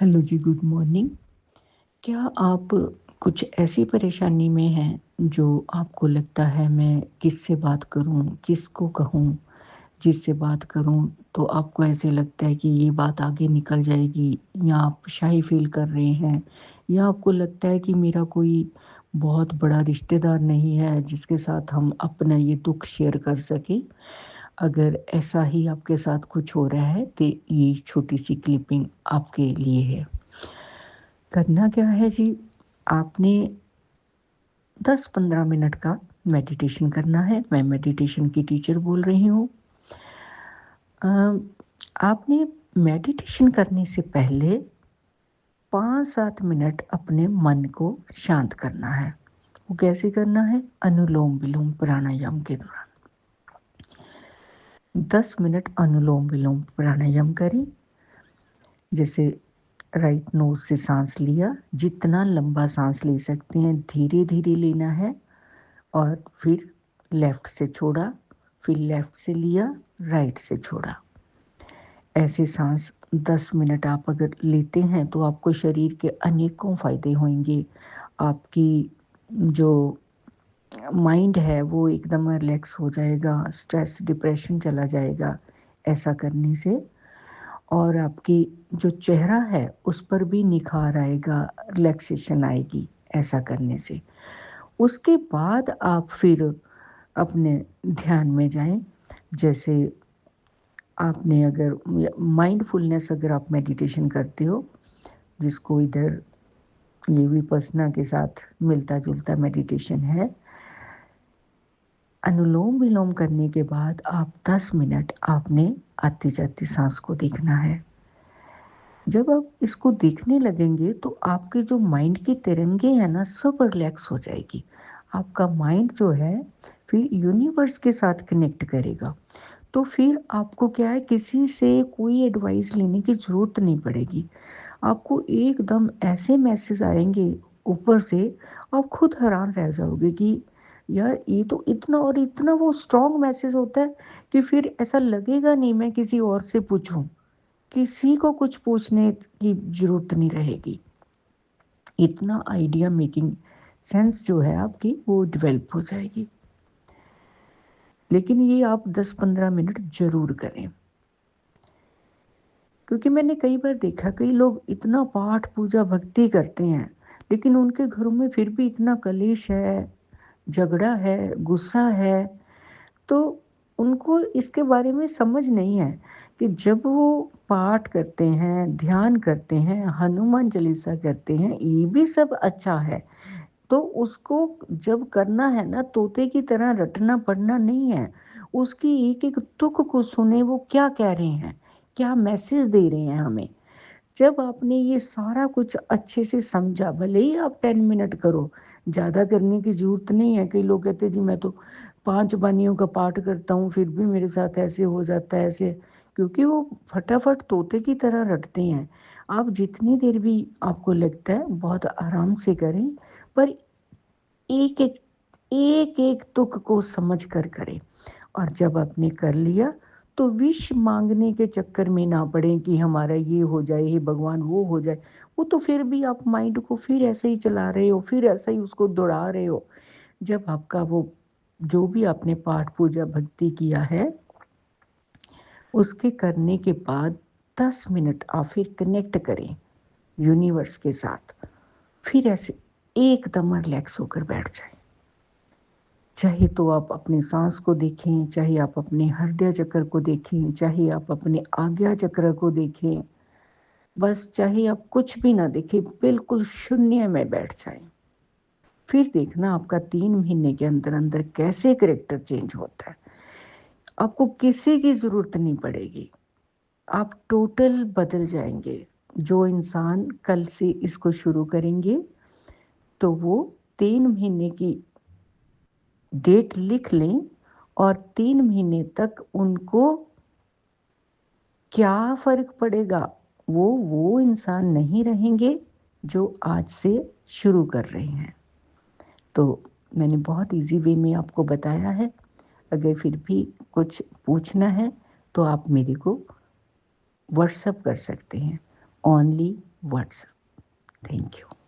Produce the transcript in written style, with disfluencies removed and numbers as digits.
Hello जी, good morning. क्या आप कुछ ऐसी परेशानी में हैं जो आपको लगता है मैं किससे बात करूं, किसको कहूं? जिससे बात करूं तो आपको ऐसे लगता है कि ये बात आगे निकल जाएगी, या आप शाय फील कर रहे हैं, या आपको लगता है कि मेरा कोई बहुत बड़ा रिश्तेदार नहीं है जिसके साथ हम अपना ये दुख शेयर कर सकें। अगर ऐसा ही आपके साथ कुछ हो रहा है तो ये छोटी सी क्लिपिंग आपके लिए है। करना क्या है जी, आपने 10-15 मिनट का मेडिटेशन करना है। मैं मेडिटेशन की टीचर बोल रही हूँ। आपने मेडिटेशन करने से पहले 5-7 मिनट अपने मन को शांत करना है। वो कैसे करना है? अनुलोम विलोम प्राणायाम के दौरान 10 मिनट अनुलोम विलोम प्राणायाम करें। जैसे राइट नोज से सांस लिया, जितना लंबा सांस ले सकते हैं धीरे धीरे लेना है, और फिर लेफ्ट से छोड़ा, फिर लेफ्ट से लिया, राइट से छोड़ा। ऐसे सांस 10 मिनट आप अगर लेते हैं तो आपको शरीर के अनेकों फ़ायदे होंगे। आपकी जो माइंड है वो एकदम रिलैक्स हो जाएगा, स्ट्रेस डिप्रेशन चला जाएगा ऐसा करने से। और आपकी जो चेहरा है उस पर भी निखार आएगा, रिलैक्सेशन आएगी ऐसा करने से। उसके बाद आप फिर अपने ध्यान में जाएं। जैसे आपने अगर माइंडफुलनेस, अगर आप मेडिटेशन करते हो, जिसको इधर ये विपස්සना के साथ मिलता जुलता मेडिटेशन है, अनुलोम विलोम करने के बाद आप 10 मिनट आपने आती जाती सांस को देखना है। जब आप इसको देखने लगेंगे तो आपके जो माइंड की तरंगे हैं ना, सब रिलैक्स हो जाएगी। आपका माइंड जो है फिर यूनिवर्स के साथ कनेक्ट करेगा। तो फिर आपको क्या है, किसी से कोई एडवाइस लेने की ज़रूरत नहीं पड़ेगी। आपको एकदम ऐसे मैसेज आएंगे ऊपर से, आप खुद हैरान रह जाओगे कि यार ये तो इतना और इतना वो स्ट्रॉन्ग मैसेज होता है कि फिर ऐसा लगेगा नहीं मैं किसी और से पूछूं। किसी को कुछ पूछने की ज़रूरत नहीं रहेगी। इतना आइडिया मेकिंग सेंस जो है आपकी वो डेवलप हो जाएगी। लेकिन ये आप 10-15 मिनट ज़रूर करें, क्योंकि मैंने कई बार देखा कई लोग इतना पाठ पूजा भक्ति करते हैं लेकिन उनके घरों में फिर भी इतना कलेश है, झगड़ा है, गुस्सा है। तो उनको इसके बारे में समझ नहीं है कि जब वो पाठ करते हैं, ध्यान करते हैं, हनुमान चालीसा करते हैं, ये भी सब अच्छा है। तो उसको जब करना है ना, तोते की तरह रटना पढ़ना नहीं है। उसकी एक एक तुक को सुने, वो क्या कह रहे हैं, क्या मैसेज दे रहे हैं हमें। जब आपने ये सारा कुछ अच्छे से समझा, भले ही आप 10 मिनट करो, ज़्यादा करने की ज़रूरत नहीं है। कई लोग कहते हैं जी मैं तो 5 बानियों का पाठ करता हूँ फिर भी मेरे साथ ऐसे हो जाता है ऐसे, क्योंकि वो फटाफट तोते की तरह रटते हैं। आप जितनी देर भी आपको लगता है बहुत आराम से करें, पर एक एक एक एक तुक को समझ कर करें। और जब आपने कर लिया तो विश मांगने के चक्कर में ना पड़े कि हमारा ये हो जाए, हे भगवान वो हो जाए। वो तो फिर भी आप माइंड को फिर ऐसे ही चला रहे हो, फिर ऐसे ही उसको दौड़ा रहे हो। जब आपका वो जो भी आपने पाठ पूजा भक्ति किया है उसके करने के बाद 10 मिनट आप फिर कनेक्ट करें यूनिवर्स के साथ। फिर ऐसे एकदम रिलैक्स होकर बैठ जाए। चाहे तो आप अपनी सांस को देखें, चाहे आप अपने हृदय चक्र को देखें, चाहे आप अपने आज्ञा चक्र को देखें, बस चाहे आप कुछ भी ना देखें, बिल्कुल शून्य में बैठ जाएं। फिर देखना आपका 3 महीने के अंदर अंदर कैसे करेक्टर चेंज होता है। आपको किसी की ज़रूरत नहीं पड़ेगी, आप टोटल बदल जाएंगे। जो इंसान कल से इसको शुरू करेंगे तो वो 3 महीने की डेट लिख लें, और 3 महीने तक उनको क्या फ़र्क पड़ेगा, वो इंसान नहीं रहेंगे जो आज से शुरू कर रहे हैं। तो मैंने बहुत इजी वे में आपको बताया है। अगर फिर भी कुछ पूछना है तो आप मेरे को व्हाट्सअप कर सकते हैं। Only WhatsApp. Thank you.